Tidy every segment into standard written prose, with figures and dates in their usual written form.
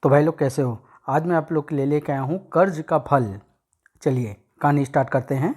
तो भाई लोग कैसे हो। आज मैं आप लोग के लिए लेके आया हूँ कर्ज का फल। चलिए कहानी स्टार्ट करते हैं।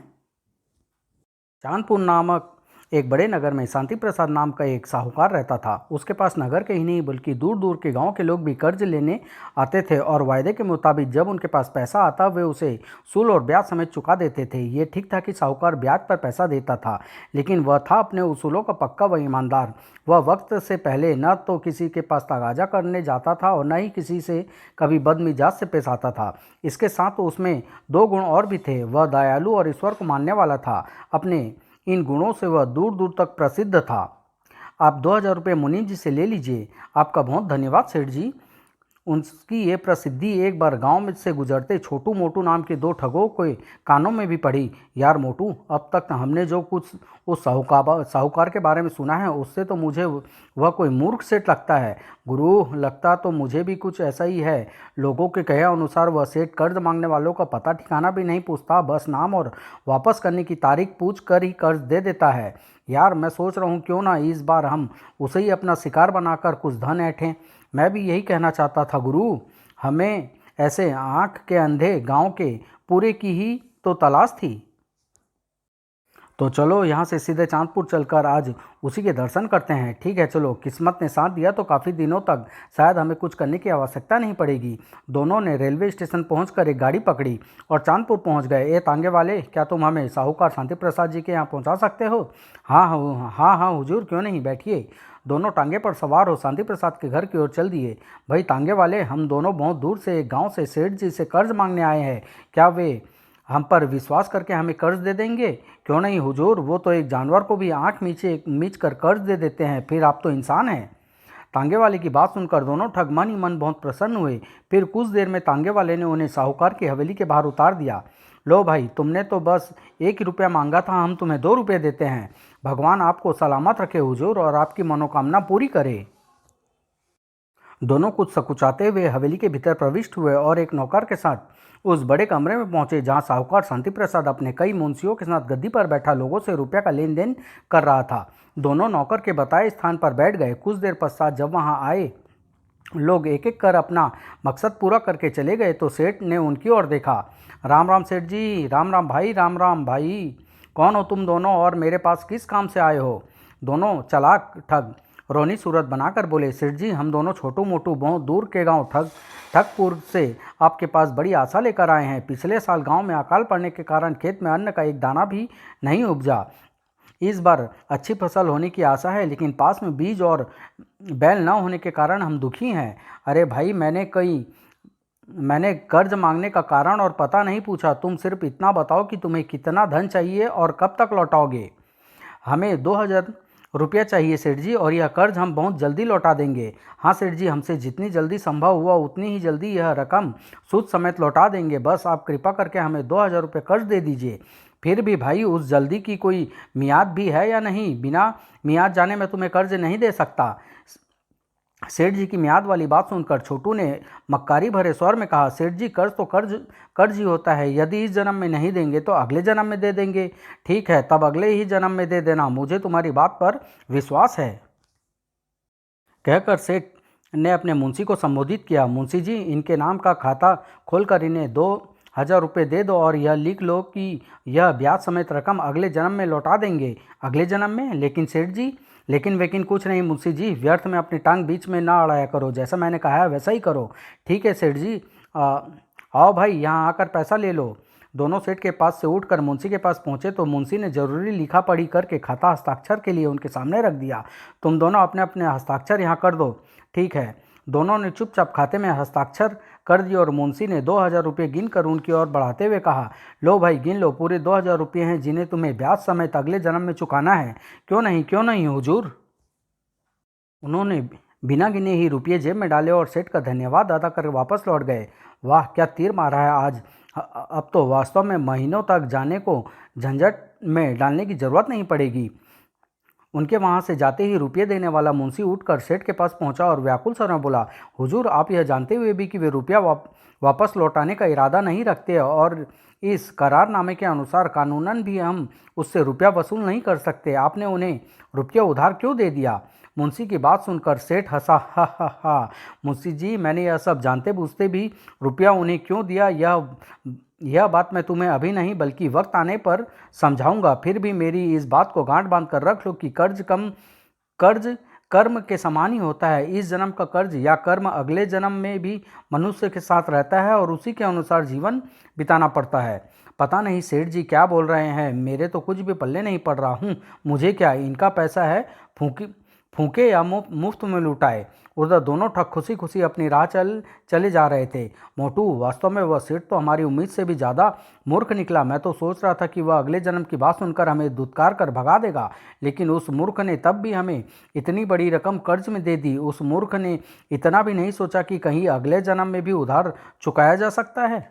चांदपुर नामक एक बड़े नगर में शांति प्रसाद नाम का एक साहूकार रहता था। उसके पास नगर के ही नहीं बल्कि दूर दूर के गांव के लोग भी कर्ज लेने आते थे और वायदे के मुताबिक जब उनके पास पैसा आता वे उसे सूल और ब्याज समेत चुका देते थे। ये ठीक था कि साहूकार ब्याज पर पैसा देता था, लेकिन वह था अपने उसूलों का पक्का व ईमानदार। वह वक्त से पहले न तो किसी के पास तगाजा करने जाता था और न ही किसी से कभी बदमिजाज से पेश आता था। इसके साथ उसमें दो गुण और भी थे। वह दयालु और ईश्वर को मानने वाला था। अपने इन गुणों से वह दूर दूर तक प्रसिद्ध था। आप 2,000 रुपये मुनीम जी से ले लीजिए। आपका बहुत धन्यवाद सेठ जी। उनकी ये प्रसिद्धि एक बार गांव में से गुजरते छोटू मोटू नाम के दो ठगों के कानों में भी पड़ी। यार मोटू, अब तक हमने जो कुछ उस साहूकार के बारे में सुना है उससे तो मुझे वह कोई मूर्ख सेठ लगता है। गुरु, लगता तो मुझे भी कुछ ऐसा ही है। लोगों के कहे अनुसार वह सेठ कर्ज मांगने वालों का पता ठिकाना भी नहीं पूछता, बस नाम और वापस करने की तारीख पूछ कर ही कर्ज दे देता है। यार मैं सोच रहा हूँ क्यों ना इस बार हम उसे ही अपना शिकार बनाकर कुछ धन ऐंठें। मैं भी यही कहना चाहता था गुरु। हमें ऐसे आंख के अंधे गांव के पूरे की ही तो तलाश थी। तो चलो यहाँ से सीधे चांदपुर चलकर आज उसी के दर्शन करते हैं। ठीक है, चलो। किस्मत ने साथ दिया तो काफ़ी दिनों तक शायद हमें कुछ करने की आवश्यकता नहीं पड़ेगी। दोनों ने रेलवे स्टेशन पहुंचकर एक गाड़ी पकड़ी और चांदपुर पहुंच गए। ए तांगे वाले, क्या तुम हमें साहूकार शांति प्रसाद जी के यहाँ पहुंचा सकते हो? हाँ हाँ हाँ हाँ हुजूर, क्यों नहीं, बैठिए। दोनों टांगे पर सवार हो शांति प्रसाद के घर की ओर चल दिए। भाई तांगे वाले, हम दोनों बहुत दूर से एक गाँव से सेठ जी से कर्ज मांगने आए हैं। क्या वे हम पर विश्वास करके हमें कर्ज दे देंगे? क्यों नहीं हुजूर, वो तो एक जानवर को भी आंख मीच कर कर्ज दे देते हैं, फिर आप तो इंसान हैं। तांगे वाले की बात सुनकर दोनों ठग मन ही मन बहुत प्रसन्न हुए। फिर कुछ देर में तांगे वाले ने उन्हें साहूकार की हवेली के बाहर उतार दिया। लो भाई, तुमने तो बस 1 ही रुपया मांगा था, हम तुम्हें 2 रुपये देते हैं। भगवान आपको सलामत रखे हुजूर और आपकी मनोकामना पूरी करे। दोनों कुछ सकुचाते हुए हवेली के भीतर प्रविष्ट हुए और एक नौकर के साथ उस बड़े कमरे में पहुंचे जहां साहूकार शांति प्रसाद अपने कई मुंशियों के साथ गद्दी पर बैठा लोगों से रुपया का लेन देन कर रहा था। दोनों नौकर के बताए स्थान पर बैठ गए। कुछ देर पश्चात जब वहां आए लोग एक एक कर अपना मकसद पूरा करके चले गए तो सेठ ने उनकी ओर देखा। राम राम सेठ जी। राम राम भाई, राम राम भाई। कौन हो तुम दोनों और मेरे पास किस काम से आए हो? दोनों चालाक ठग रोनी सूरत बनाकर बोले, सेठ जी, हम दोनों छोटू मोटू बहुत दूर के गांव ठगपुर से आपके पास बड़ी आशा लेकर आए हैं। पिछले साल गांव में अकाल पड़ने के कारण खेत में अन्न का एक दाना भी नहीं उपजा। इस बार अच्छी फसल होने की आशा है, लेकिन पास में बीज और बैल न होने के कारण हम दुखी हैं। अरे भाई, मैंने कर्ज मांगने का कारण और पता नहीं पूछा। तुम सिर्फ इतना बताओ कि तुम्हें कितना धन चाहिए और कब तक लौटाओगे। हमें 2,000 रुपया चाहिए सेठ जी, और यह कर्ज हम बहुत जल्दी लौटा देंगे। हाँ सेठ जी, हमसे जितनी जल्दी संभव हुआ उतनी ही जल्दी यह रकम सूद समेत लौटा देंगे। बस आप कृपा करके हमें 2,000 रुपये कर्ज दे दीजिए। फिर भी भाई, उस जल्दी की कोई मियाद भी है या नहीं? बिना मियाद जाने मैं तुम्हें कर्ज नहीं दे सकता। सेठ जी की मियाद वाली बात सुनकर छोटू ने मक्कारी भरे स्वर में कहा, सेठ जी, कर्ज तो कर्ज ही होता है। यदि इस जन्म में नहीं देंगे तो अगले जन्म में दे देंगे। ठीक है, तब अगले ही जन्म में दे देना, मुझे तुम्हारी बात पर विश्वास है। कहकर सेठ ने अपने मुंशी को संबोधित किया, मुंशी जी, इनके नाम का खाता खोलकर इन्हें 2,000 रुपये दे दो और यह लिख लो कि यह ब्याज समेत रकम अगले जन्म में लौटा देंगे। अगले जन्म में? लेकिन सेठ जी, लेकिन वेकिन कुछ नहीं मुंशी जी, व्यर्थ में अपनी टांग बीच में ना अड़ाया करो। जैसा मैंने कहा है वैसा ही करो। ठीक है सेठ जी, आओ भाई, यहाँ आकर पैसा ले लो। दोनों सेठ के पास से उठकर मुंशी के पास पहुंचे तो मुंशी ने जरूरी लिखा पढ़ी करके खाता हस्ताक्षर के लिए उनके सामने रख दिया। तुम दोनों अपने अपने हस्ताक्षर यहाँ कर दो। ठीक है। दोनों ने चुपचाप खाते में हस्ताक्षर कर दिए और मुंशी ने 2,000 रुपये गिनकर उनकी ओर बढ़ाते हुए कहा, लो भाई, गिन लो, पूरे 2,000 रुपये हैं जिन्हें तुम्हें ब्याज समेत अगले जन्म में चुकाना है। क्यों नहीं हुजूर। उन्होंने बिना गिने ही रुपये जेब में डाले और सेठ का धन्यवाद अदा कर वापस लौट गए। वाह, क्या तीर मारा है आज। अब तो वास्तव में महीनों तक जाने को झंझट में डालने की जरूरत नहीं पड़ेगी। उनके वहां से जाते ही रुपये देने वाला मुंशी उठकर सेठ के पास पहुंचा और व्याकुल स्वर में बोला, हुजूर, आप यह जानते हुए भी कि वे रुपया वापस लौटाने का इरादा नहीं रखते और इस करारनामे के अनुसार कानूनन भी हम उससे रुपया वसूल नहीं कर सकते। आपने उन्हें रुपया उधार क्यों दे दिया? मुंशी की बात सुनकर सेठ हंसा। हा हा हा, मुंशी जी, मैंने यह सब जानते बूझते भी रुपया उन्हें क्यों दिया, यह बात मैं तुम्हें अभी नहीं बल्कि वक्त आने पर समझाऊंगा। फिर भी मेरी इस बात को गांठ बांध कर रख लो कि कर्ज कर्म के समान ही होता है। इस जन्म का कर्ज या कर्म अगले जन्म में भी मनुष्य के साथ रहता है और उसी के अनुसार जीवन बिताना पड़ता है। पता नहीं सेठ जी क्या बोल रहे हैं, मेरे तो कुछ भी पल्ले नहीं पड़ रहा हूँ। मुझे क्या, इनका पैसा है, फूके या मुफ्त में लुटाए। उधर दोनों ठग खुशी खुशी अपनी राह चले जा रहे थे। मोटू, वास्तव में वह सेठ तो हमारी उम्मीद से भी ज़्यादा मूर्ख निकला। मैं तो सोच रहा था कि वह अगले जन्म की बात सुनकर हमें धुतकार कर भगा देगा, लेकिन उस मूर्ख ने तब भी हमें इतनी बड़ी रकम कर्ज में दे दी। उस मूर्ख ने इतना भी नहीं सोचा कि कहीं अगले जन्म में भी उधार चुकाया जा सकता है।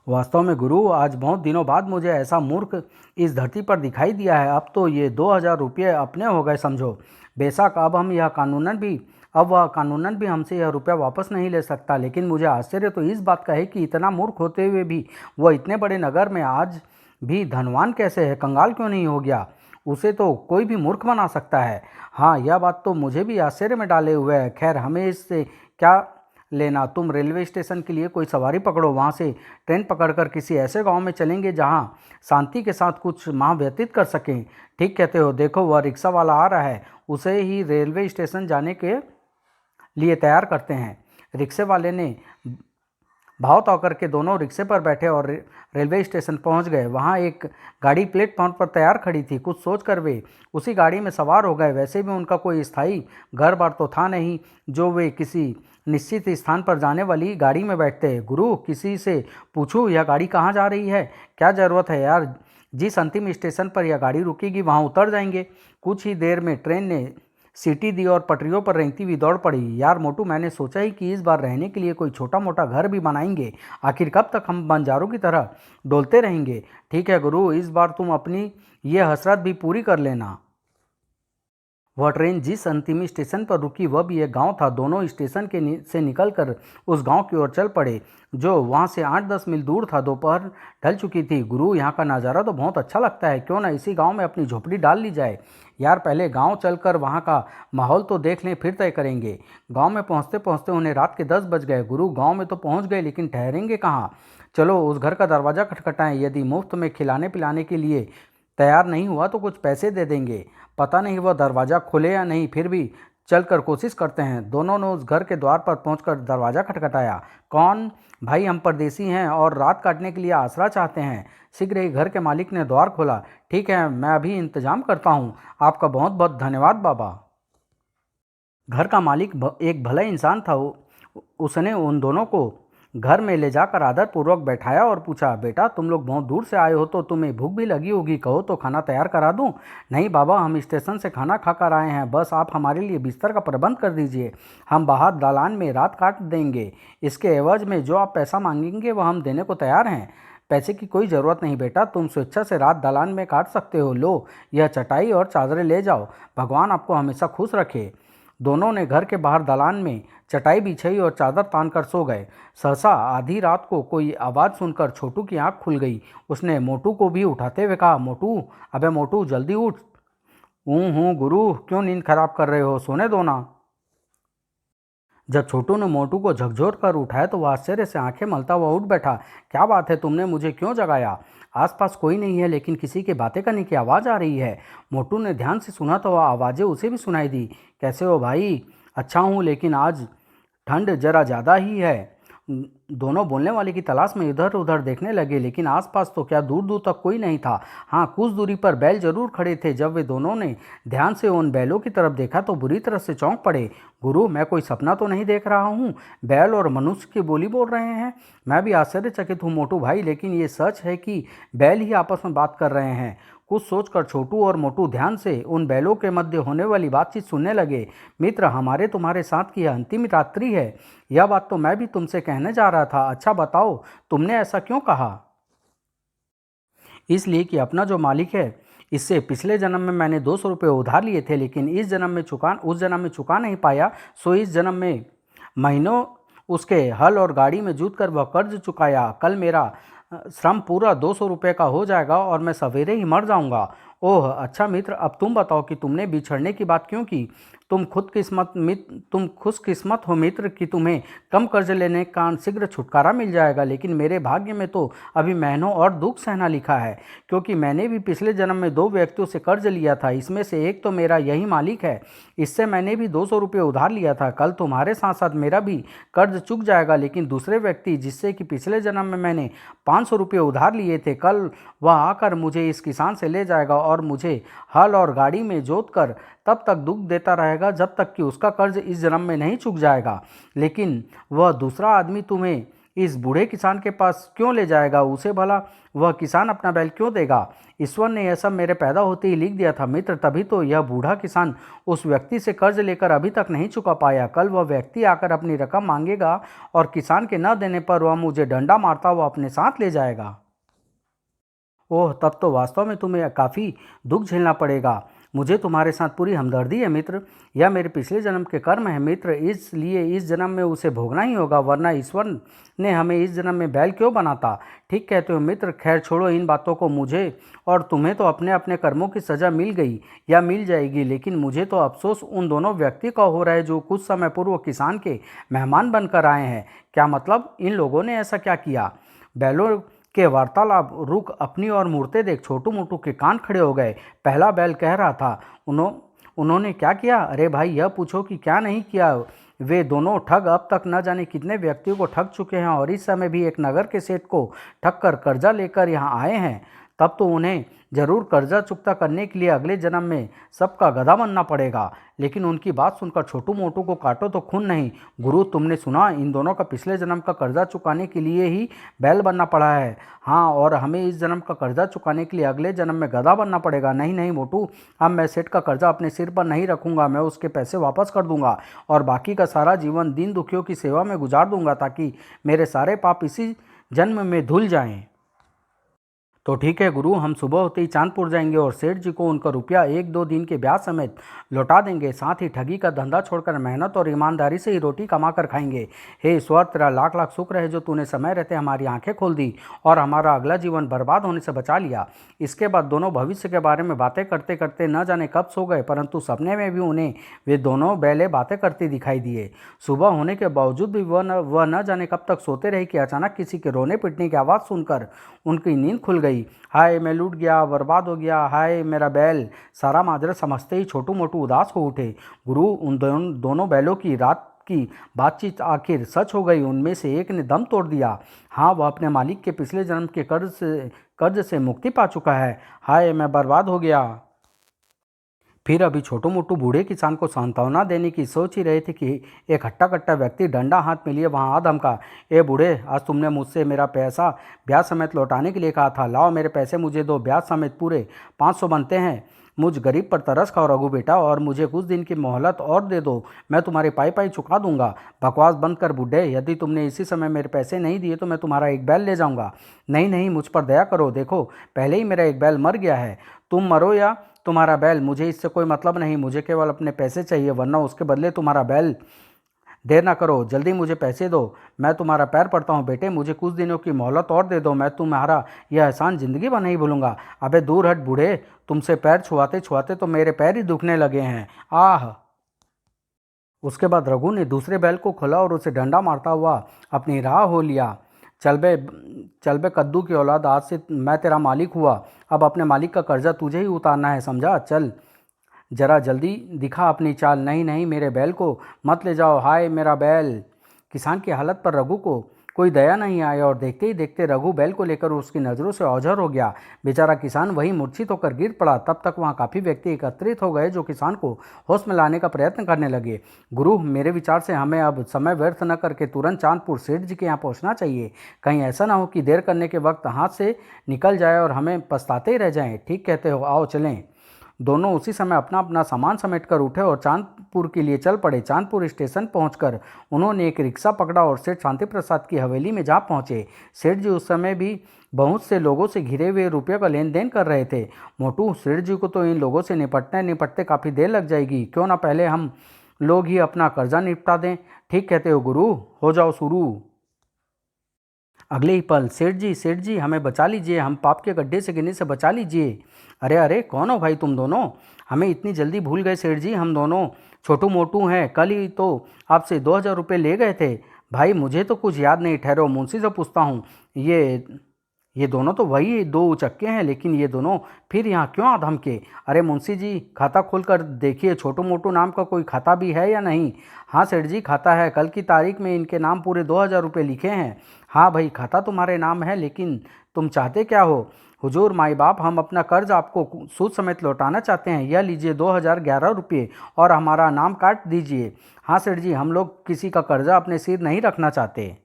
वास्तव में गुरु, आज बहुत दिनों बाद मुझे ऐसा मूर्ख इस धरती पर दिखाई दिया है। अब तो ये 2,000 रुपये अपने हो गए समझो। बेशक अब वह कानूनन भी हमसे यह रुपया वापस नहीं ले सकता, लेकिन मुझे आश्चर्य तो इस बात का है कि इतना मूर्ख होते हुए भी वह इतने बड़े नगर में आज भी धनवान कैसे है, कंगाल क्यों नहीं हो गया? उसे तो कोई भी मूर्ख बना सकता है। हाँ, यह बात तो मुझे भी आश्चर्य में डाले हुए है। खैर, हमें इससे क्या लेना। तुम रेलवे स्टेशन के लिए कोई सवारी पकड़ो, वहाँ से ट्रेन पकड़कर किसी ऐसे गांव में चलेंगे जहाँ शांति के साथ कुछ माह व्यतीत कर सकें। ठीक कहते हो। देखो, वह रिक्शा वाला आ रहा है, उसे ही रेलवे स्टेशन जाने के लिए तैयार करते हैं। रिक्शे वाले ने भाव ताव करके दोनों रिक्शे पर बैठे और रेलवे स्टेशन पहुंच गए। वहां एक गाड़ी प्लेटफॉर्म पर तैयार खड़ी थी। कुछ सोचकर वे उसी गाड़ी में सवार हो गए। वैसे भी उनका कोई स्थायी घर बार तो था नहीं जो वे किसी निश्चित स्थान पर जाने वाली गाड़ी में बैठते। गुरु, किसी से पूछूं यह गाड़ी कहाँ जा रही है? क्या ज़रूरत है यार, जिस अंतिम स्टेशन पर यह गाड़ी रुकेगी वहाँ उतर जाएंगे। कुछ ही देर में ट्रेन ने सीटी दी और पटरियों पर रेंगती हुई दौड़ पड़ी। यार मोटू, मैंने सोचा ही कि इस बार रहने के लिए कोई छोटा मोटा घर भी बनाएंगे। आखिर कब तक हम बंजारों की तरह डोलते रहेंगे? ठीक है गुरु, इस बार तुम अपनी ये हसरत भी पूरी कर लेना। वह ट्रेन जिस अंतिम स्टेशन पर रुकी वह भी एक गांव था। दोनों स्टेशन से निकलकर उस गांव की ओर चल पड़े जो वहां से 8-10 मील दूर था। दोपहर ढल चुकी थी। गुरु, यहाँ का नज़ारा तो बहुत अच्छा लगता है, क्यों ना इसी गांव में अपनी झोपड़ी डाल ली जाए? यार, पहले गांव चलकर वहाँ का माहौल तो देख लें, फिर तय करेंगे। गांव में पहुँचते पहुँचते उन्हें रात के 10 बज गए। गुरु, गाँव में तो पहुँच गए, लेकिन ठहरेंगे कहाँ? चलो उस घर का दरवाज़ा खटखटाएं। यदि मुफ्त में खिलाने पिलाने के लिए तैयार नहीं हुआ तो कुछ पैसे दे देंगे। पता नहीं वह दरवाज़ा खोले या नहीं, फिर भी चलकर कोशिश करते हैं। दोनों ने उस घर के द्वार पर पहुंचकर दरवाज़ा खटखटाया। कौन? भाई, हम परदेसी हैं और रात काटने के लिए आसरा चाहते हैं। शीघ्र ही घर के मालिक ने द्वार खोला। ठीक है, मैं अभी इंतजाम करता हूँ। आपका बहुत बहुत धन्यवाद बाबा। घर का मालिक एक भला इंसान था। उसने उन दोनों को घर में ले जाकर आदरपूर्वक बैठाया और पूछा, बेटा तुम लोग बहुत दूर से आए हो तो तुम्हें भूख भी लगी होगी, कहो तो खाना तैयार करा दूं? नहीं बाबा, हम स्टेशन से खाना खाकर आए हैं, बस आप हमारे लिए बिस्तर का प्रबंध कर दीजिए। हम बाहर दालान में रात काट देंगे। इसके एवज में जो आप पैसा मांगेंगे वह हम देने को तैयार हैं। पैसे की कोई ज़रूरत नहीं बेटा, तुम स्वेच्छा से रात दालान में काट सकते हो। लो, यह चटाई और चादरें ले जाओ। भगवान आपको हमेशा खुश रखे। दोनों ने घर के बाहर दालान में चटाई बिछाई और चादर तान कर सो गए। सहसा आधी रात को कोई आवाज़ सुनकर छोटू की आंख खुल गई। उसने मोटू को भी उठाते हुए कहा, मोटू, अबे मोटू, जल्दी उठ। हूँ गुरु, क्यों नींद खराब कर रहे हो, सोने दो ना। जब छोटू ने मोटू को झकझोर कर उठाया तो वह आश्चर्य से आंखें मलता हुआ उठ बैठा। क्या बात है, तुमने मुझे क्यों जगाया? आसपास कोई नहीं है, लेकिन किसी के बातें करने की आवाज़ आ रही है। मोटू ने ध्यान से सुना तो वह आवाज़ें उसे भी सुनाई दी। कैसे हो भाई? अच्छा हूँ, लेकिन आज ठंड जरा ज़्यादा ही है। दोनों बोलने वाले की तलाश में इधर उधर देखने लगे, लेकिन आसपास तो क्या दूर दूर तक कोई नहीं था। हाँ, कुछ दूरी पर बैल जरूर खड़े थे। जब वे दोनों ने ध्यान से उन बैलों की तरफ देखा तो बुरी तरह से चौंक पड़े। गुरु, मैं कोई सपना तो नहीं देख रहा हूँ? बैल और मनुष्य की बोली बोल रहे हैं। मैं भी आश्चर्यचकित हूँ मोटू भाई, लेकिन ये सच है कि बैल ही आपस में बात कर रहे हैं। कुछ सोचकर छोटू और मोटू ध्यान से उन बैलों के मध्य होने वाली बातचीत सुनने लगे। मित्र, हमारे तुम्हारे साथ की यह अंतिम रात्रि है। यह बात तो मैं भी तुमसे कहने जा रहा था। अच्छा बताओ, तुमने ऐसा क्यों कहा? इसलिए कि अपना जो मालिक है, इससे पिछले जन्म में मैंने 200 रुपये उधार लिए थे, लेकिन उस जन्म में चुका नहीं पाया। सो इस जन्म में महीनों उसके हल और गाड़ी में जूत कर वह कर्ज चुकाया। कल मेरा श्रम पूरा 200 रुपये का हो जाएगा और मैं सवेरे ही मर जाऊंगा। ओह अच्छा मित्र, अब तुम बताओ कि तुमने बिछड़ने की बात क्यों की। तुम खुशकिस्मत हो मित्र कि तुम्हें कम कर्ज लेने का शीघ्र छुटकारा मिल जाएगा, लेकिन मेरे भाग्य में तो अभी महीनों और दुख सहना लिखा है, क्योंकि मैंने भी पिछले जन्म में 2 व्यक्तियों से कर्ज लिया था। इसमें से एक तो मेरा यही मालिक है, इससे मैंने भी 200 रुपये उधार लिया था। कल तुम्हारे साथ साथ मेरा भी कर्ज चुक जाएगा, लेकिन दूसरे व्यक्ति जिससे कि पिछले जन्म में मैंने 500 रुपये उधार लिए थे, कल वह आकर मुझे इस किसान से ले जाएगा और मुझे हल और गाड़ी में जोत कर तब तक दुख देता रहेगा जब तक कि उसका कर्ज इस जन्म में नहीं चुक जाएगा। लेकिन वह दूसरा आदमी तुम्हें इस बूढ़े किसान के पास क्यों ले जाएगा? उसे भला वह किसान अपना बैल क्यों देगा? ईश्वर ने यह सब मेरे पैदा होते ही लिख दिया था मित्र, तभी तो यह बूढ़ा किसान उस व्यक्ति से कर्ज लेकर अभी तक नहीं चुका पाया। कल वह व्यक्ति आकर अपनी रकम मांगेगा और किसान के न देने पर वह मुझे डंडा मारता हुआ अपने साथ ले जाएगा। ओह, तब तो वास्तव में तुम्हें काफ़ी दुख झेलना पड़ेगा। मुझे तुम्हारे साथ पूरी हमदर्दी है मित्र, यह मेरे पिछले जन्म के कर्म है मित्र, इसलिए इस जन्म में उसे भोगना ही होगा, वरना ईश्वर ने हमें इस जन्म में बैल क्यों बनाता। ठीक कहते हो मित्र, खैर छोड़ो इन बातों को। मुझे और तुम्हें तो अपने अपने कर्मों की सज़ा मिल गई या मिल जाएगी, लेकिन मुझे तो अफसोस उन दोनों व्यक्ति का हो रहा है जो कुछ समय पूर्व किसान के मेहमान बनकर आए हैं। क्या मतलब, इन लोगों ने ऐसा क्या किया? बैलों के वार्तालाप रुक अपनी ओर मुड़ते देख छोटू मोटू के कान खड़े हो गए। पहला बैल कह रहा था, उन्होंने क्या किया? अरे भाई, यह पूछो कि क्या नहीं किया। वे दोनों ठग अब तक न जाने कितने व्यक्तियों को ठग चुके हैं और इस समय भी एक नगर के सेठ को ठग कर कर्जा लेकर यहाँ आए हैं। तब तो उन्हें जरूर कर्जा चुकता करने के लिए अगले जन्म में सबका गधा बनना पड़ेगा। लेकिन उनकी बात सुनकर छोटू मोटू को काटो तो खून नहीं। गुरु, तुमने सुना, इन दोनों का पिछले जन्म का कर्जा चुकाने के लिए ही बैल बनना पड़ा है। हाँ, और हमें इस जन्म का कर्जा चुकाने के लिए अगले जन्म में गधा बनना पड़ेगा। नहीं नहीं मोटू, अब मैं सेठ का कर्जा अपने सिर पर नहीं रखूंगा। मैं उसके पैसे वापस कर दूंगा और बाकी का सारा जीवन दीन दुखियों की सेवा में गुजार दूंगा, ताकि मेरे सारे पाप इसी जन्म में धुल जाएं। तो ठीक है गुरु, हम सुबह होते ही चांदपुर जाएंगे और सेठ जी को उनका रुपया 1-2 दिन के ब्याज समेत लौटा देंगे। साथ ही ठगी का धंधा छोड़कर मेहनत और ईमानदारी से ही रोटी कमा कर खाएंगे। हे ईश्वर, तेरा लाख लाख शुक्र है जो तूने समय रहते हमारी आंखें खोल दी और हमारा अगला जीवन बर्बाद होने से बचा लिया। इसके बाद दोनों भविष्य के बारे में बातें करते करते न जाने कब सो गए, परंतु सपने में भी उन्हें वे दोनों बैलें बातें करती दिखाई दिए। सुबह होने के बावजूद भी वह न जाने कब तक सोते रहे कि अचानक किसी के रोने पिटने की आवाज़ सुनकर उनकी नींद खुल गई। हाय, मैं लूट गया, बर्बाद हो गया, हाय मेरा बैल। सारा माजरा समझते ही छोटू मोटू उदास हो उठे। गुरु, उन दोनों बैलों की रात की बातचीत आखिर सच हो गई। उनमें से एक ने दम तोड़ दिया। हाँ, वह अपने मालिक के पिछले जन्म के कर्ज से मुक्ति पा चुका है। हाय, मैं बर्बाद हो गया। फिर अभी छोटू मोटू बूढ़े किसान को सांत्वना देने की सोच ही रहे थे कि एक हट्टा कट्टा व्यक्ति डंडा हाथ में लिए वहां आ धमका। ए बूढ़े, आज तुमने मुझसे मेरा पैसा ब्याज समेत लौटाने के लिए कहा था। लाओ मेरे पैसे मुझे दो, ब्याज समेत पूरे 500 बनते हैं। मुझ गरीब पर तरस खाओ रघु बेटा, और मुझे कुछ दिन की मोहलत और दे दो, मैं तुम्हारी पाई पाई चुका दूंगा। बकवास बंद कर बूढ़े, यदि तुमने इसी समय मेरे पैसे नहीं दिए तो मैं तुम्हारा एक बैल ले जाऊंगा। नहीं नहीं, मुझ पर दया करो, देखो पहले ही मेरा एक बैल मर गया है। तुम मरो या तुम्हारा बैल, मुझे इससे कोई मतलब नहीं। मुझे केवल अपने पैसे चाहिए, वरना उसके बदले तुम्हारा बैल। देर ना करो, जल्दी मुझे पैसे दो, मैं तुम्हारा पैर पड़ता हूँ बेटे, मुझे कुछ दिनों की मोहलत और दे दो, मैं तुम्हारा यह एहसान जिंदगी भर नहीं भूलूंगा। अबे दूर हट बूढ़े, तुमसे पैर छुआते छुआते तो मेरे पैर ही दुखने लगे हैं। आह। उसके बाद रघु ने दूसरे बैल को खोला और उसे डंडा मारता हुआ अपनी राह हो लिया। चल बे, चल बे कद्दू की औलाद, आज से मैं तेरा मालिक हुआ। अब अपने मालिक का कर्जा तुझे ही उतारना है, समझा? चल जरा जल्दी दिखा अपनी चाल। नहीं नहीं, मेरे बैल को मत ले जाओ, हाय मेरा बैल। किसान की हालत पर रघु को कोई दया नहीं आया और देखते ही देखते रघु बैल को लेकर उसकी नज़रों से ओझल हो गया। बेचारा किसान वहीं मूर्छित होकर गिर पड़ा। तब तक वहाँ काफ़ी व्यक्ति एकत्रित हो गए जो किसान को होश में लाने का प्रयत्न करने लगे। गुरु, मेरे विचार से हमें अब समय व्यर्थ न करके तुरंत चांदपुर सेठ जी के यहाँ पहुँचना चाहिए। कहीं ऐसा ना हो कि देर करने के वक्त हाथ से निकल जाए और हमें पछताते ही रह जाएं। ठीक कहते हो, आओ चलें। दोनों उसी समय अपना अपना सामान समेटकर उठे और चांदपुर के लिए चल पड़े। चांदपुर स्टेशन पहुंचकर उन्होंने एक रिक्शा पकड़ा और सेठ शांति प्रसाद की हवेली में जा पहुंचे। सेठ जी उस समय भी बहुत से लोगों से घिरे हुए रुपये का लेन देन कर रहे थे। मोटू, सेठ जी को तो इन लोगों से निपटते निपटते काफ़ी देर लग जाएगी, क्यों ना पहले हम लोग ही अपना कर्जा निपटा दें। ठीक कहते हो गुरु, हो जाओ शुरू। अगले ही पल, सेठ जी हमें बचा लीजिए, हम पाप के गड्ढे से गिरने से बचा लीजिए। अरे अरे, कौन हो भाई तुम दोनों? हमें इतनी जल्दी भूल गए सेठ जी, हम दोनों छोटू मोटू हैं, कल ही तो आपसे 2,000 रुपये ले गए थे। भाई मुझे तो कुछ याद नहीं, ठहरो मुंशी से पूछता हूँ। ये दोनों तो वही दो उचक्के हैं, लेकिन ये दोनों फिर यहाँ क्यों आ धमके? अरे मुंशी जी, खाता खोल कर देखिए, छोटू मोटू नाम का कोई खाता भी है या नहीं? हाँ सेठ जी, खाता है, कल की तारीख में इनके नाम पूरे 2,000 रुपये लिखे हैं। हाँ भाई, खाता तुम्हारे नाम है, लेकिन तुम चाहते क्या हो? हुजूर माई बाप, हम अपना कर्ज आपको सूद समेत लौटाना चाहते हैं। यह लीजिए 2,011 रुपये और हमारा नाम काट दीजिए। हाँ सेठ जी, हम लोग किसी का कर्जा अपने सिर नहीं रखना चाहते।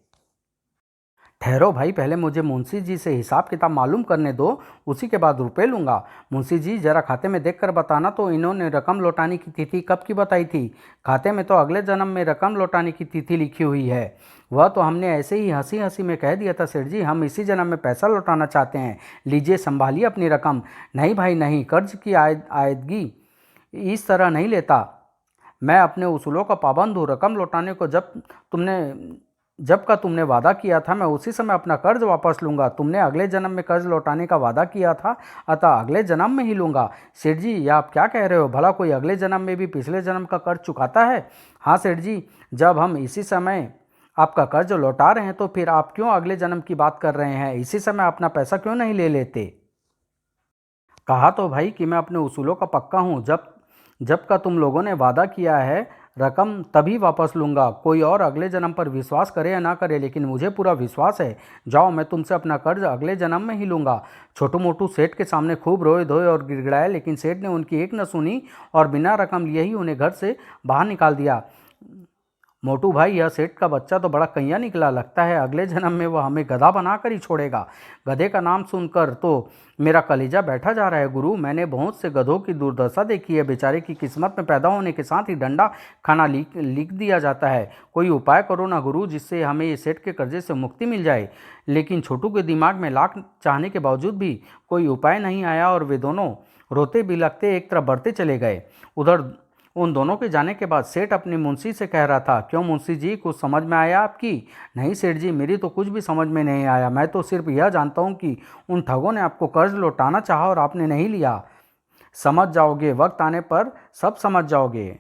ठहरो भाई, पहले मुझे मुंशी जी से हिसाब किताब मालूम करने दो, उसी के बाद रुपए लूँगा। मुंशी जी जरा खाते में देख कर बताना, तो इन्होंने रकम लौटाने की तिथि कब की बताई थी? खाते में तो अगले जन्म में रकम लौटाने की तिथि लिखी हुई है। वह तो हमने ऐसे ही हंसी हंसी में कह दिया था सेठ जी, हम इसी जन्म में पैसा लौटाना चाहते हैं। लीजिए संभालिए अपनी रकम। नहीं भाई नहीं, कर्ज की आयदगी इस तरह नहीं लेता। मैं अपने उसूलों का पाबंद हूँ। रकम लौटाने को जब का तुमने वादा किया था, मैं उसी समय अपना कर्ज वापस लूंगा। तुमने अगले जन्म में कर्ज लौटाने का वादा किया था, अतः अगले जन्म में ही लूंगा। सेठ जी, यह आप क्या कह रहे हो? भला कोई अगले जन्म में भी पिछले जन्म का कर्ज चुकाता है? हाँ सेठ जी, जब हम इसी समय आपका कर्ज लौटा रहे हैं, तो फिर आप क्यों अगले जन्म की बात कर रहे हैं? इसी समय अपना पैसा क्यों नहीं ले लेते? कहा तो भाई कि मैं अपने उसूलों का पक्का हूँ। जब जब का तुम लोगों ने वादा किया है, रकम तभी वापस लूंगा। कोई और अगले जन्म पर विश्वास करे या ना करे, लेकिन मुझे पूरा विश्वास है। जाओ, मैं तुमसे अपना कर्ज अगले जन्म में ही लूंगा। छोटू मोटू सेठ के सामने खूब रोए धोए और गिड़गिड़ाए, लेकिन सेठ ने उनकी एक न सुनी और बिना रकम लिए ही उन्हें घर से बाहर निकाल दिया। मोटू भाई, यह सेठ का बच्चा तो बड़ा कैया निकला, लगता है अगले जन्म में वह हमें गधा बनाकर ही छोड़ेगा। गधे का नाम सुनकर तो मेरा कलेजा बैठा जा रहा है गुरु। मैंने बहुत से गधों की दुर्दशा देखी है। बेचारे की किस्मत में पैदा होने के साथ ही डंडा खाना लिख दिया जाता है। कोई उपाय करो ना गुरु, जिससे हमें ये सेठ के कर्जे से मुक्ति मिल जाए। लेकिन छोटू के दिमाग में लाख चाहने के बावजूद भी कोई उपाय नहीं आया और वे दोनों रोते बिलखते एक तरफ बढ़ते चले गए। उधर उन दोनों के जाने के बाद सेठ अपने मुंशी से कह रहा था, क्यों मुंशी जी, कुछ समझ में आया आपकी? नहीं सेठ जी, मेरी तो कुछ भी समझ में नहीं आया। मैं तो सिर्फ यह जानता हूँ कि उन ठगों ने आपको कर्ज लौटाना चाहा और आपने नहीं लिया। समझ जाओगे, वक्त आने पर सब समझ जाओगे।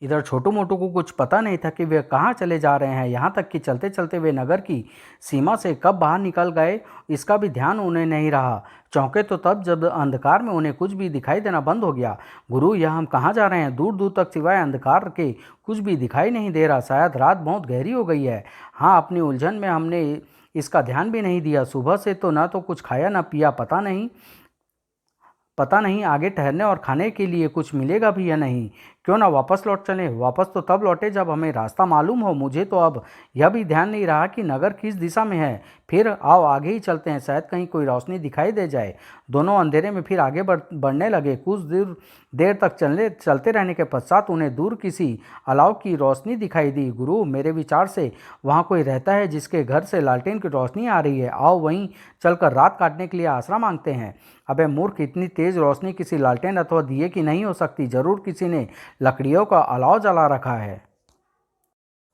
इधर छोटू मोटू को कुछ पता नहीं था कि वे कहाँ चले जा रहे हैं। यहाँ तक कि चलते चलते वे नगर की सीमा से कब बाहर निकल गए, इसका भी ध्यान उन्हें नहीं रहा। चौंके तो तब जब अंधकार में उन्हें कुछ भी दिखाई देना बंद हो गया। गुरु, यह हम कहाँ जा रहे हैं? दूर दूर तक सिवाय अंधकार के कुछ भी दिखाई नहीं दे रहा। शायद रात बहुत गहरी हो गई है। हाँ, अपनी उलझन में हमने इसका ध्यान भी नहीं दिया। सुबह से तो ना तो कुछ खाया ना पिया, पता नहीं आगे ठहरने और खाने के लिए कुछ मिलेगा भी या नहीं। क्यों ना वापस लौट चलें? वापस तो तब लौटे जब हमें रास्ता मालूम हो। मुझे तो अब यह भी ध्यान नहीं रहा कि नगर किस दिशा में है। फिर आओ आगे ही चलते हैं, शायद कहीं कोई रोशनी दिखाई दे जाए। दोनों अंधेरे में फिर आगे बढ़ने लगे। कुछ देर तक चलते रहने के पश्चात उन्हें दूर किसी अलाव की रोशनी दिखाई दी। गुरु, मेरे विचार से वहाँ कोई रहता है जिसके घर से लालटेन की रोशनी आ रही है। आओ वहीं चलकर रात काटने के लिए आसरा मांगते हैं। अबे मूर्ख, इतनी तेज रोशनी किसी लालटेन अथवा दिए की नहीं हो सकती। जरूर किसी ने लकड़ियों का अलाव जला रखा है।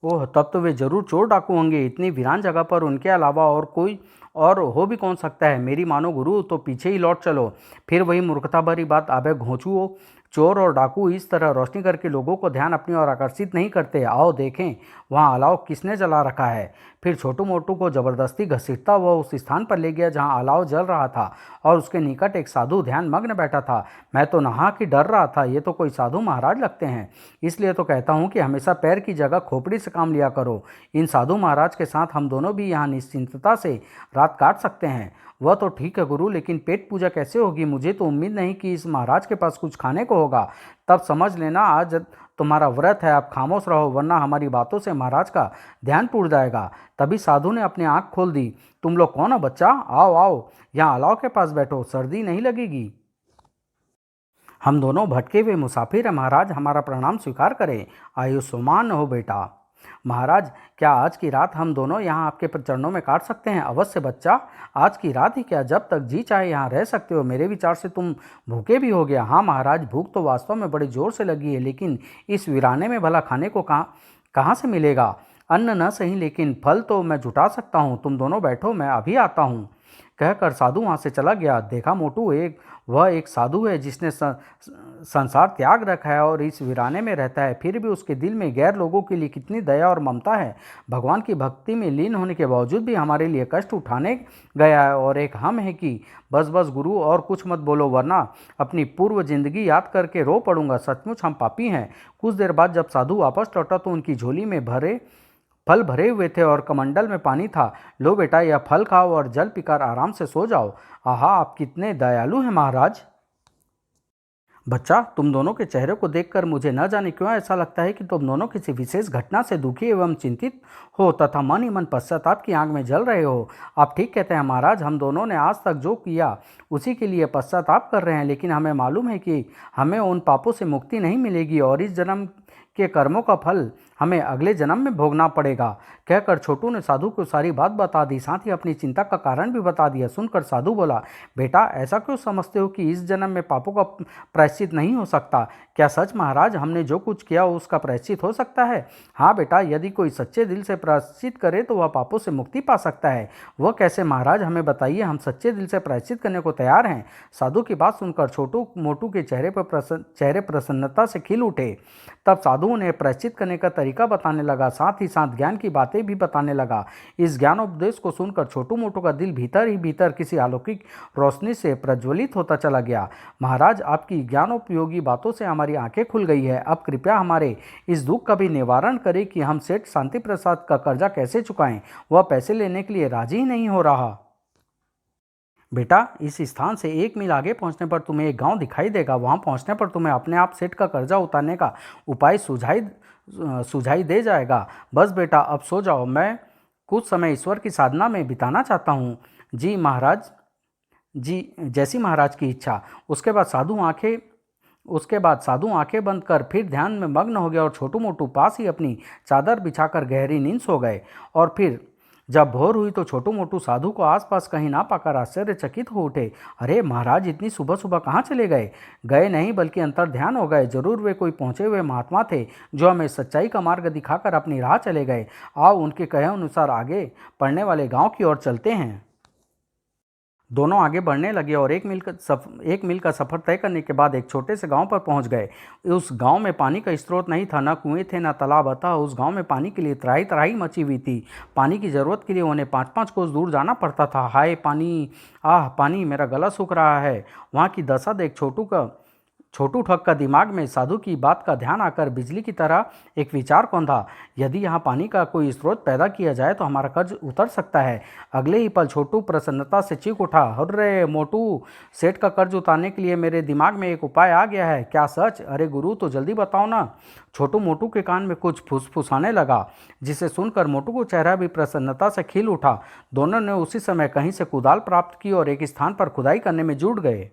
ओह, तब तो वे जरूर चोर डाकू होंगे। इतनी वीरान जगह पर उनके अलावा और कोई और हो भी कौन सकता है? मेरी मानो गुरु, तो पीछे ही लौट चलो। फिर वही मूर्खता भरी बात, अबे घोंचुओ, चोर और डाकू इस तरह रोशनी करके लोगों को ध्यान अपनी ओर आकर्षित नहीं करते। आओ देखें वहाँ अलाव किसने जला रखा है। फिर छोटू मोटू को जबरदस्ती घसीटता हुआ उस स्थान पर ले गया जहाँ अलाव जल रहा था और उसके निकट एक साधु ध्यान मग्न बैठा था। मैं तो नहा कि डर रहा था, ये तो कोई साधु महाराज लगते हैं। इसलिए तो कहता हूँ कि हमेशा पैर की जगह खोपड़ी से काम लिया करो। इन साधु महाराज के साथ हम दोनों भी यहाँ निश्चिंतता से रात काट सकते हैं। वह तो ठीक है गुरु, लेकिन पेट पूजा कैसे होगी? मुझे तो उम्मीद नहीं कि इस महाराज के पास कुछ खाने को होगा। तब समझ लेना आज तुम्हारा व्रत है। आप खामोश रहो, वरना हमारी बातों से महाराज का ध्यान टूट जाएगा। तभी साधु ने अपनी आंख खोल दी। तुम लोग कौन हो बच्चा? आओ आओ, यहाँ अलाव के पास बैठो, सर्दी नहीं लगेगी। हम दोनों भटके हुए मुसाफिर हैं महाराज, हमारा प्रणाम स्वीकार करें। आयुष्मान हो बेटा। महाराज, क्या आज की रात हम दोनों यहाँ आपके चरणों में काट सकते हैं? अवश्य बच्चा, आज की रात ही क्या, जब तक जी चाहे यहाँ रह सकते हो। मेरे विचार से तुम भूखे भी हो गया। हाँ महाराज, भूख तो वास्तव में बड़ी जोर से लगी है, लेकिन इस वीराने में भला खाने को कहाँ कहाँ से मिलेगा? अन्न न सही लेकिन फल तो मैं जुटा सकता हूँ, तुम दोनों बैठो, मैं अभी आता हूँ। कहकर साधु वहाँ से चला गया। देखा मोटू, वह एक साधु है जिसने संसार त्याग रखा है और इस वीराने में रहता है, फिर भी उसके दिल में गैर लोगों के लिए कितनी दया और ममता है। भगवान की भक्ति में लीन होने के बावजूद भी हमारे लिए कष्ट उठाने गया है, और एक हम है कि बस बस गुरु और कुछ मत बोलो वरना अपनी पूर्व जिंदगी याद करके रो पड़ूंगा। सचमुच हम पापी हैं। कुछ देर बाद जब साधु वापस लौटा तो उनकी झोली में फल भरे हुए थे और कमंडल में पानी था। लो बेटा, यह फल खाओ और जल पीकर आराम से सो जाओ। आहा, आप कितने दयालु हैं महाराज। बच्चा, तुम दोनों के चेहरे को देखकर मुझे न जाने क्यों ऐसा लगता है कि तुम दोनों किसी विशेष घटना से दुखी एवं चिंतित हो तथा मन ही मन पश्चाताप की आग में जल रहे हो। आप ठीक कहते हैं महाराज, हम दोनों ने आज तक जो किया उसी के लिए पश्चाताप कर रहे हैं, लेकिन हमें मालूम है कि हमें उन पापों से मुक्ति नहीं मिलेगी और इस जन्म के कर्मों का फल हमें अगले जन्म में भोगना पड़ेगा। कहकर छोटू ने साधु को सारी बात बता दी, साथ ही अपनी चिंता का कारण भी बता दिया। सुनकर साधु बोला, बेटा ऐसा क्यों समझते हो कि इस जन्म में पापों का प्रायश्चित नहीं हो सकता? क्या सच महाराज, हमने जो कुछ किया उसका प्रायश्चित हो सकता है? हाँ बेटा, यदि कोई सच्चे दिल से प्रायश्चित करे तो वह पापों से मुक्ति पा सकता है। वह कैसे महाराज, हमें बताइए, हम सच्चे दिल से प्रायश्चित करने को तैयार हैं। साधु की बात सुनकर छोटू मोटू के चेहरे प्रसन्नता से खिल उठे। तब साधु उन्हें प्रायश्चित करने का तरीका बताने लगा, साथ ही साथ ज्ञान की बातें भी बताने लगा। इस ज्ञानोपदेश को सुनकर छोटू मोटू का दिल भीतर ही भीतर किसी अलौकिक रोशनी से प्रज्वलित होता चला गया। महाराज, आपकी ज्ञानोपयोगी बातों से हमारी आंखें खुल गई है। अब कृपया हमारे इस दुख का भी निवारण करें कि हम सेठ शांति प्रसाद का कर्जा कैसे चुकाएं। वह पैसे लेने के लिए राजी ही नहीं हो रहा। बेटा, इस स्थान से 1 मील आगे पहुंचने पर तुम्हें एक गांव दिखाई देगा। वहां पहुंचने पर तुम्हें अपने आप सेठ का कर्जा उतारने का उपाय सुझाई दे जाएगा। बस बेटा, अब सो जाओ, मैं कुछ समय ईश्वर की साधना में बिताना चाहता हूँ। जी महाराज, जी जैसी महाराज की इच्छा। उसके बाद साधु आंखें बंद कर फिर ध्यान में मग्न हो गया और छोटू मोटू पास ही अपनी चादर बिछाकर गहरी नींद सो गए। और फिर जब भोर हुई तो छोटू मोटू साधु को आसपास कहीं ना पाकर आश्चर्यचकित हो उठे। अरे महाराज, इतनी सुबह सुबह कहाँ चले गए? गए नहीं बल्कि अंतर ध्यान हो गए। जरूर वे कोई पहुंचे हुए महात्मा थे जो हमें सच्चाई का मार्ग दिखाकर अपनी राह चले गए। आओ उनके कहे अनुसार आगे पड़ने वाले गांव की ओर चलते हैं। दोनों आगे बढ़ने लगे और 1 मील का सफ़र तय करने के बाद एक छोटे से गांव पर पहुंच गए। उस गांव में पानी का स्रोत नहीं था, न कुएं थे न तालाब। अतः उस गांव में पानी के लिए त्राही त्राही मची हुई थी। पानी की ज़रूरत के लिए उन्हें 5-5 कोस दूर जाना पड़ता था। हाय पानी, आह पानी, मेरा गला सूख रहा है। वहाँ की दशा देख छोटू ठग का दिमाग में साधु की बात का ध्यान आकर बिजली की तरह एक विचार कौंधा। यदि यहाँ पानी का कोई स्रोत पैदा किया जाए तो हमारा कर्ज उतर सकता है। अगले ही पल छोटू प्रसन्नता से चीख उठा, अरे मोटू, सेठ का कर्ज उतारने के लिए मेरे दिमाग में एक उपाय आ गया है। क्या सच? अरे गुरु, तो जल्दी बताओ ना। छोटू मोटू के कान में कुछ फुसफुसाने लगा, जिसे सुनकर मोटू को चेहरा भी प्रसन्नता से खिल उठा। दोनों ने उसी समय कहीं से कुदाल प्राप्त की और एक स्थान पर खुदाई करने में जुट गए।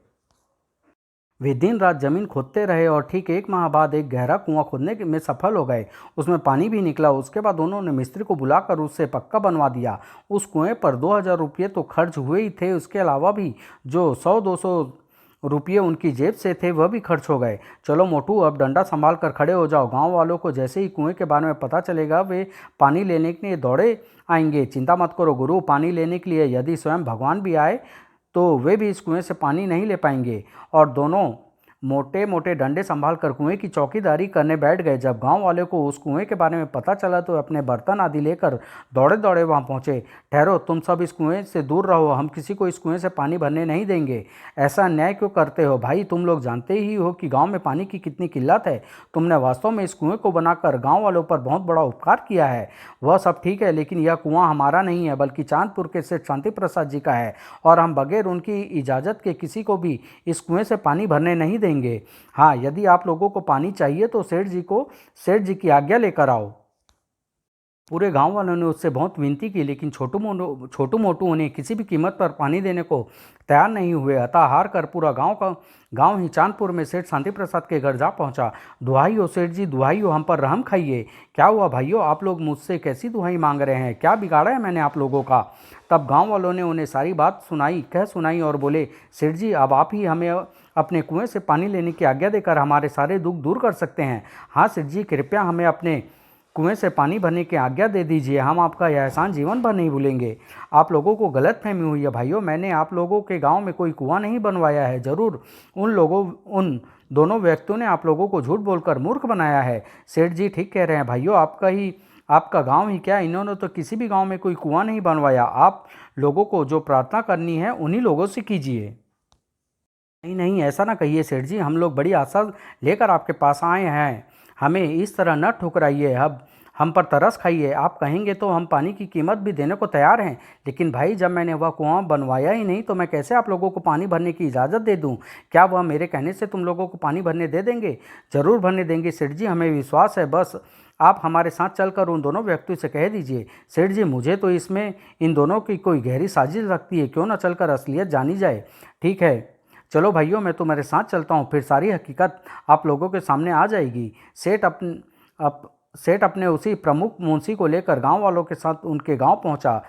वे दिन रात जमीन खोदते रहे और ठीक 1 माह बाद एक गहरा कुआं खोदने में सफल हो गए। उसमें पानी भी निकला। उसके बाद उन्होंने मिस्त्री को बुलाकर उससे पक्का बनवा दिया। उस कुएं पर 2000 रुपये तो खर्च हुए ही थे, उसके अलावा भी जो 100-200 रुपये उनकी जेब से थे वह भी खर्च हो गए। चलो मोटू, अब डंडा संभाल कर खड़े हो जाओ। गांव वालों को जैसे ही कुएं के बारे में पता चलेगा वे पानी लेने के लिए दौड़े आएंगे। चिंता मत करो गुरु, पानी लेने के लिए यदि स्वयं भगवान भी आए तो वे भी इस कुएं से पानी नहीं ले पाएंगे। और दोनों मोटे मोटे डंडे संभाल कर कुएं की चौकीदारी करने बैठ गए। जब गांव वाले को उस कुएं के बारे में पता चला तो अपने बर्तन आदि लेकर दौड़े दौड़े वहां पहुंचे। ठहरो, तुम सब इस कुएं से दूर रहो, हम किसी को इस कुएं से पानी भरने नहीं देंगे। ऐसा अन्याय क्यों करते हो भाई? तुम लोग जानते ही हो कि गाँव में पानी की कितनी किल्लत है। तुमने वास्तव में इस कुएं को बनाकर गाँव वालों पर बहुत बड़ा उपकार किया है। वह सब ठीक है, लेकिन यह कुआं हमारा नहीं है बल्कि चांदपुर के सेठ शांति प्रसाद जी का है, और हम बगैर उनकी इजाज़त के किसी को भी इस कुएं से पानी भरने नहीं देंगे। हाँ, यदि आप लोगों को पानी चाहिए तो सेठ जी की आज्ञा लेकर आओ। पूरे गांव वालों ने उससे बहुत विनती की, लेकिन छोटू मोटू उन्हें किसी भी कीमत पर पानी देने को तैयार नहीं हुए। अतः हार कर पूरा गांव ही चांदपुर में सेठ शांति प्रसाद के घर जा पहुंचा। दुहाई हो सेठ जी, दुहाई हो, हम पर रहम खाइए। क्या हुआ भाइयों, आप लोग मुझसे कैसी दुहाई मांग रहे हैं? क्या बिगाड़ा है मैंने आप लोगों का? तब गाँव वालों ने उन्हें सारी बात सुनाई और बोले, सेठ जी, अब आप ही हमें अपने कुएं से पानी लेने की आज्ञा देकर हमारे सारे दुख दूर कर सकते हैं। हाँ सेठ जी, कृपया हमें अपने कुएं से पानी भरने की आज्ञा दे दीजिए, हम आपका यह एहसान जीवन भर नहीं भूलेंगे। आप लोगों को गलतफहमी हुई है भाइयों, मैंने आप लोगों के गांव में कोई कुआं नहीं बनवाया है। जरूर उन दोनों व्यक्तियों ने आप लोगों को झूठ बोलकर मूर्ख बनाया है। सेठ जी ठीक कह रहे हैं भाइयों, आपका गांव ही क्या, इन्होंने तो किसी भी गांव में कोई कुआं नहीं बनवाया। आप लोगों को जो प्रार्थना करनी है उन्हीं लोगों से कीजिए। नहीं नहीं, ऐसा ना कहिए सेठ जी, हम लोग बड़ी आशा लेकर आपके पास आए हैं, हमें इस तरह न ठुकराइए। अब हम पर तरस खाइए, आप कहेंगे तो हम पानी की कीमत भी देने को तैयार हैं। लेकिन भाई, जब मैंने वह कुआं बनवाया ही नहीं तो मैं कैसे आप लोगों को पानी भरने की इजाज़त दे दूं? क्या वह मेरे कहने से तुम लोगों को पानी भरने दे देंगे? ज़रूर भरने देंगे सेठ जी, हमें विश्वास है। बस आप हमारे साथ चलकर उन दोनों व्यक्तियों से कह दीजिए। सेठ जी, मुझे तो इसमें इन दोनों की कोई गहरी साजिश लगती है, क्यों ना चलकर असलियत जानी जाए। ठीक है, चलो भाइयों, मैं तुम्हारे साथ चलता हूँ, फिर सारी हकीकत आप लोगों के सामने आ जाएगी। सेठ अपने उसी प्रमुख मुंशी को लेकर गांव वालों के साथ उनके गांव पहुंचा।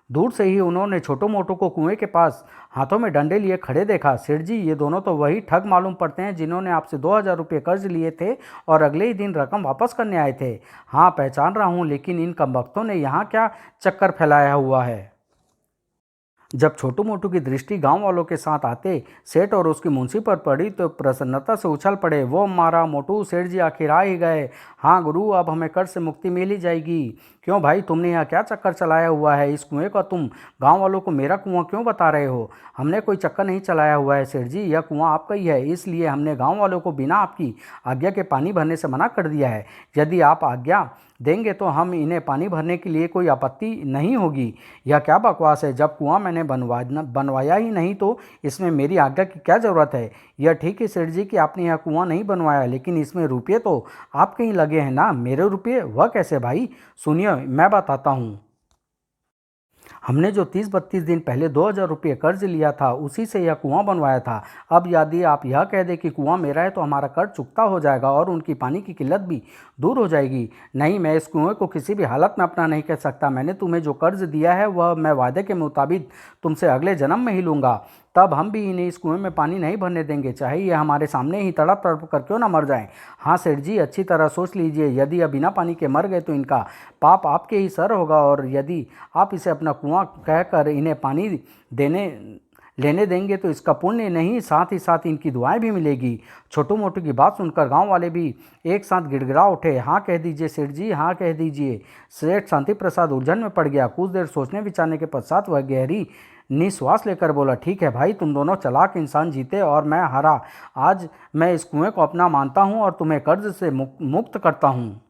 दूर से ही उन्होंने छोटू मोटू को कुएं के पास हाथों में डंडे लिए खड़े देखा। सेठ जी, ये दोनों तो वही ठग मालूम पड़ते हैं जिन्होंने आपसे 2,000 रुपये कर्ज लिए थे और अगले ही दिन रकम वापस करने आए थे। हाँ, पहचान रहा हूँ, लेकिन इन कमबख्तों ने यहाँ क्या चक्कर फैलाया हुआ है? जब छोटू मोटू की दृष्टि गांव वालों के साथ आते सेठ और उसकी मुंशी पर पड़ी तो प्रसन्नता से उछल पड़े। वो मारा मोटू, सेठ जी आखिर आ ही गए। हाँ गुरु, अब हमें कर्ज से मुक्ति मिल ही जाएगी। क्यों भाई, तुमने यहाँ क्या चक्कर चलाया हुआ है? इस कुएं का तुम गांव वालों को मेरा कुआं क्यों बता रहे हो? हमने कोई चक्कर नहीं चलाया हुआ है सेठ जी, यह कुआं आपका ही है, इसलिए हमने गाँव वालों को बिना आपकी आज्ञा के पानी भरने से मना कर दिया है। यदि आप आज्ञा देंगे तो हम इन्हें पानी भरने के लिए कोई आपत्ति नहीं होगी। यह क्या बकवास है? जब कुआं मैंने बनवाया ही नहीं तो इसमें मेरी आज्ञा की क्या ज़रूरत है? यह ठीक है सेठ जी कि आपने यह कुआं नहीं बनवाया, लेकिन इसमें रुपये तो आपके ही लगे हैं ना, मेरे रुपये? वह कैसे भाई? सुनिए, मैं बताता हूँ। हमने जो 30-32 दिन पहले 2,000 रुपये कर्ज लिया था, उसी से यह कुआं बनवाया था। अब यदि आप यह कह दें कि कुआं मेरा है तो हमारा कर्ज चुकता हो जाएगा और उनकी पानी की किल्लत भी दूर हो जाएगी। नहीं, मैं इस कुएं को किसी भी हालत में अपना नहीं कह सकता। मैंने तुम्हें जो कर्ज दिया है वह मैं वादे के मुताबिक तुमसे अगले जन्म में ही लूँगा। तब हम भी इन्हें इस कुएं में पानी नहीं भरने देंगे, चाहे ये हमारे सामने ही तड़प तड़प कर क्यों ना मर जाएं। हाँ सेठ जी, अच्छी तरह सोच लीजिए, यदि यह बिना पानी के मर गए तो इनका पाप आपके ही सर होगा, और यदि आप इसे अपना कुआं कहकर इन्हें पानी देने लेने देंगे तो इसका पुण्य नहीं, साथ ही साथ इनकी दुआएं भी मिलेगी। छोटू मोटू की बात सुनकर गांव वाले भी एक साथ गिड़गिड़ा उठे। हाँ कह दीजिए सेठ जी, हाँ कह दीजिए। सेठ शांति प्रसाद उलझन में पड़ गया। कुछ देर सोचने विचारने के पश्चात वह गहरी निश्वास लेकर बोला, ठीक है भाई, तुम दोनों चालाक इंसान जीते और मैं हारा। आज मैं इस कुएं को अपना मानता हूँ और तुम्हें कर्ज से मुक्त करता हूँ।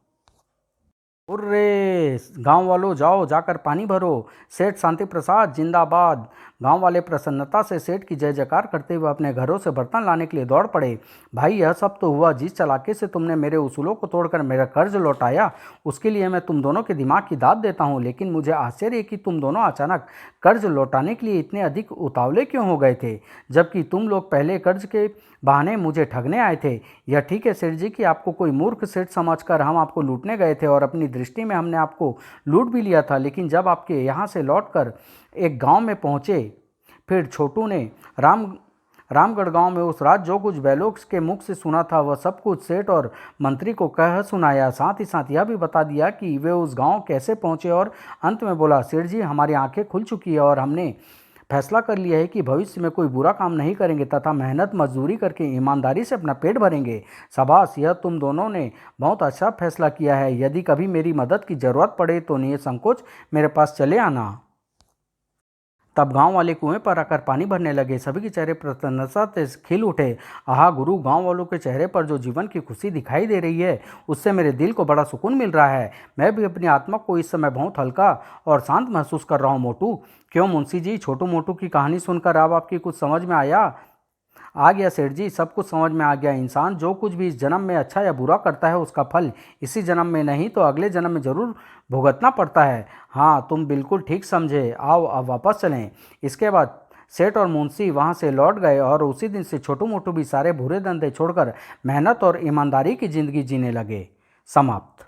हुर्रे! गांव वालों, जाओ जाकर पानी भरो। सेठ शांति प्रसाद जिंदाबाद। गांव वाले प्रसन्नता से सेठ की जय जयकार करते हुए अपने घरों से बर्तन लाने के लिए दौड़ पड़े। भाई, यह सब तो हुआ जिस चालाकी से तुमने मेरे उसूलों को तोड़कर मेरा कर्ज लौटाया, उसके लिए मैं तुम दोनों के दिमाग की दाद देता हूँ। लेकिन मुझे आश्चर्य है कि तुम दोनों अचानक कर्ज लौटाने के लिए इतने अधिक उतावले क्यों हो गए थे, जबकि तुम लोग पहले कर्ज के बहाने मुझे ठगने आए थे। यह ठीक है सेठ जी कि आपको कोई मूर्ख सेठ समझकर हम आपको लूटने गए थे और अपनी दृष्टि में हमने आपको लूट भी लिया था। लेकिन जब आपके यहाँ से लौटकर एक गांव में पहुँचे, फिर छोटू ने रामगढ़ गांव में उस रात जो कुछ बैलों के मुख से सुना था वह सब कुछ सेठ और मंत्री को कह सुनाया। साथ ही साथ यह भी बता दिया कि वे उस गांव कैसे पहुंचे, और अंत में बोला, सेठ जी, हमारी आंखें खुल चुकी है और हमने फैसला कर लिया है कि भविष्य में कोई बुरा काम नहीं करेंगे तथा मेहनत मजदूरी करके ईमानदारी से अपना पेट भरेंगे। शाबाश, यह तुम दोनों ने बहुत अच्छा फैसला किया है। यदि कभी मेरी मदद की ज़रूरत पड़े तो निसंकोच मेरे पास चले आना। तब गांव वाले कुएं पर आकर पानी भरने लगे। सभी के चेहरे प्रसन्नता से खिल उठे। आहा गुरु, गांव वालों के चेहरे पर जो जीवन की खुशी दिखाई दे रही है उससे मेरे दिल को बड़ा सुकून मिल रहा है। मैं भी अपनी आत्मा को इस समय बहुत हल्का और शांत महसूस कर रहा हूँ। मोटू, क्यों मुंशी जी, छोटू मोटू की कहानी सुनकर अब आपकी कुछ समझ में आया? आ गया सेठ जी, सब कुछ समझ में आ गया। इंसान जो कुछ भी इस जन्म में अच्छा या बुरा करता है उसका फल इसी जन्म में नहीं तो अगले जन्म में जरूर भुगतना पड़ता है। हाँ, तुम बिल्कुल ठीक समझे। आओ अब वापस चलें। इसके बाद सेठ और मुंशी वहाँ से लौट गए और उसी दिन से छोटू मोटू भी सारे बुरे धंधे छोड़कर मेहनत और ईमानदारी की जिंदगी जीने लगे। समाप्त।